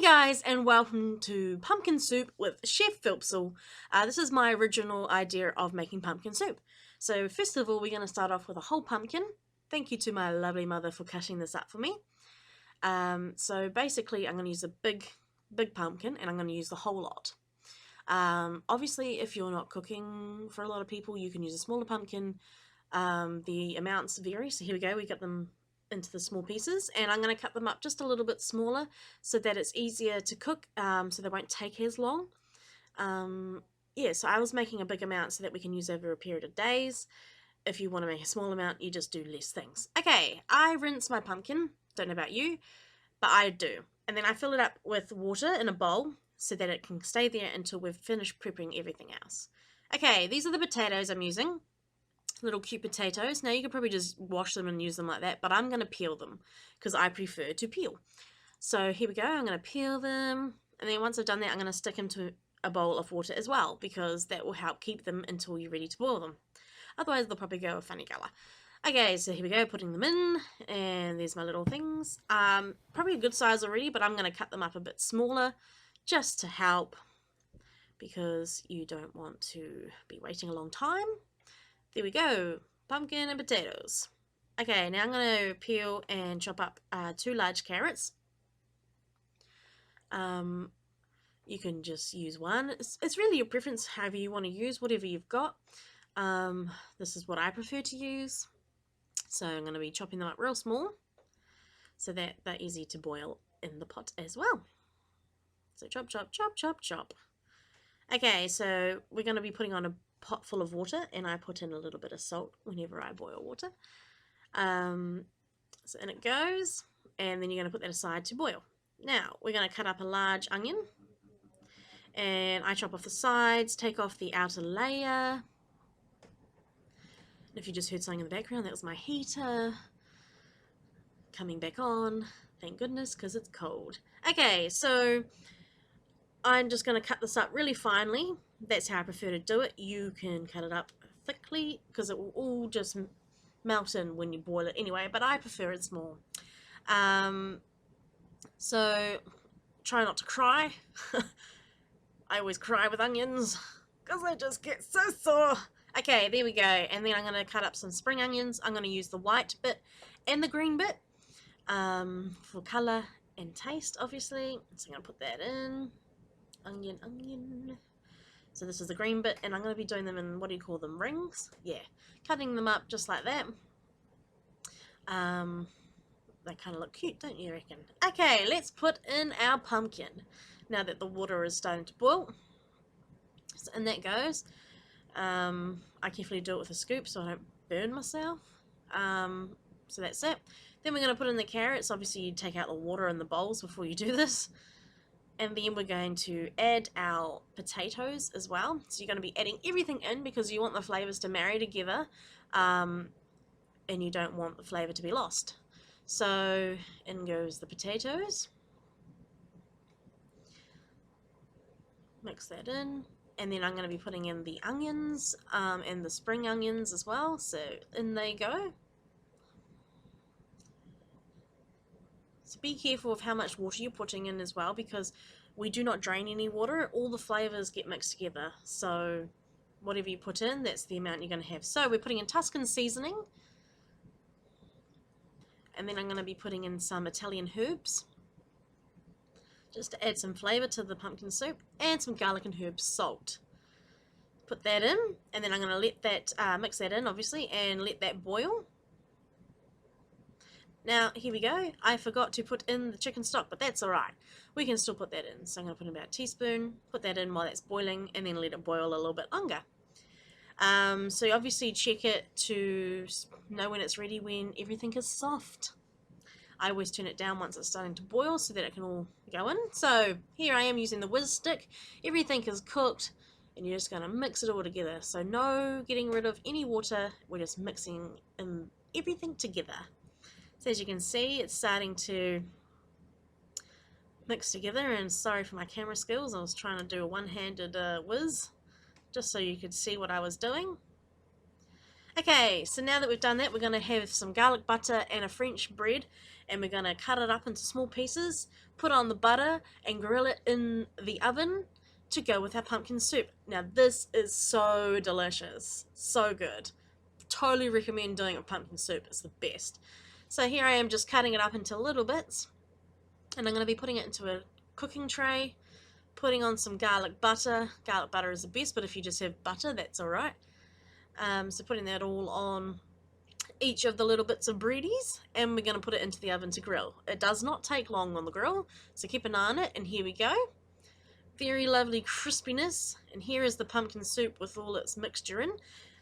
Hey guys, and welcome to Pumpkin Soup with Chef Philpsel. This is my original idea of making pumpkin soup. So first of all, we're going to start off with a whole pumpkin. Thank you to my lovely mother for cutting this up for me. So basically, I'm going to use a big pumpkin, and I'm going to use the whole lot. Obviously, if you're not cooking for a lot of people, you can use a smaller pumpkin. The amounts vary, so here we go. We got them into the small pieces, and I'm going to cut them up just a little bit smaller so that it's easier to cook, so they won't take as long. Yeah, so I was making a big amount so that we can use over a period of days. If you want to make a small amount, you just do less things. Okay, I rinse my pumpkin. Don't know about you, but I do. And then I fill it up with water in a bowl so that it can stay there until we've finished prepping everything else. Okay, these are the potatoes I'm using. Little cute potatoes. Now you could probably just wash them and use them like that, but I'm going to peel them because I prefer to peel. So here we go. I'm going to peel them, and then once I've done that, I'm going to stick them to a bowl of water as well, because that will help keep them until you're ready to boil them. Otherwise they'll probably go a funny colour. Okay, so here we go, putting them in, and there's my little things. Probably a good size already, but I'm going to cut them up a bit smaller just to help, because you don't want to be waiting a long time. There we go, pumpkin and potatoes. Okay, now I'm going to peel and chop up 2 large carrots. You can just use one. It's really your preference, however you want to use, whatever you've got. This is what I prefer to use. So I'm going to be chopping them up real small so that they're easy to boil in the pot as well. So chop, chop, chop, chop, chop. Okay, so we're going to be putting on a pot full of water, and I put in a little bit of salt whenever I boil water. So in it goes, and then you're going to put that aside to boil. Now we're going to cut up a large onion, and I chop off the sides, take off the outer layer. If you just heard something in the background, that was my heater coming back on, thank goodness, because it's cold. Okay, so I'm just going to cut this up really finely. That's how I prefer to do it. You can cut it up thickly because it will all just melt in when you boil it anyway, but I prefer it small. So try not to cry. I always cry with onions because I just get so sore. Okay, there we go. And then I'm going to cut up some spring onions. I'm going to use the white bit and the green bit for colour and taste, obviously. So I'm going to put that in. Onion. So this is the green bit, and I'm going to be doing them in, what do you call them, rings? Yeah, cutting them up just like that. They kind of look cute, don't you reckon? Okay, let's put in our pumpkin now that the water is starting to boil. So in that goes. I carefully do it with a scoop so I don't burn myself. So that's it. Then we're going to put in the carrots. Obviously you take out the water in the bowls before you do this. And then we're going to add our potatoes as well. So you're going to be adding everything in because you want the flavours to marry together, and you don't want the flavour to be lost. So in goes the potatoes. Mix that in. And then I'm going to be putting in the onions and the spring onions as well. So in they go. So be careful of how much water you're putting in as well, because we do not drain any water. All the flavours get mixed together. So whatever you put in, that's the amount you're going to have. So we're putting in Tuscan seasoning. And then I'm going to be putting in some Italian herbs, just to add some flavour to the pumpkin soup, and some garlic and herb salt. Put that in, and then I'm going to let that, mix that in obviously, and let that boil. Now, here we go. I forgot to put in the chicken stock, but that's alright. We can still put that in. So I'm going to put in about a teaspoon, put that in while that's boiling, and then let it boil a little bit longer. So you obviously check it to know when it's ready, when everything is soft. I always turn it down once it's starting to boil so that it can all go in. So here I am using the whiz stick. Everything is cooked, and you're just going to mix it all together. So no getting rid of any water. We're just mixing everything together. So as you can see, it's starting to mix together, and sorry for my camera skills. I was trying to do a one-handed whiz just so you could see what I was doing. Okay, so now that we've done that, we're going to have some garlic butter and a French bread, and we're going to cut it up into small pieces, put on the butter, and grill it in the oven to go with our pumpkin soup. Now, this is so delicious. So good. Totally recommend doing it with pumpkin soup. It's the best. So here I am just cutting it up into little bits, and I'm going to be putting it into a cooking tray, putting on some garlic butter. Garlic butter is the best, but if you just have butter, that's alright. So putting that all on each of the little bits of breadies, and we're going to put it into the oven to grill. It does not take long on the grill, so keep an eye on it, and here we go. Very lovely crispiness, and here is the pumpkin soup with all its mixture in.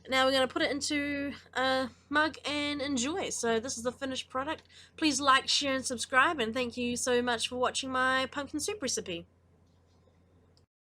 Now we're going to put it into a mug and enjoy. So this is the finished product. Please like, share, and subscribe, and thank you so much for watching my pumpkin soup recipe.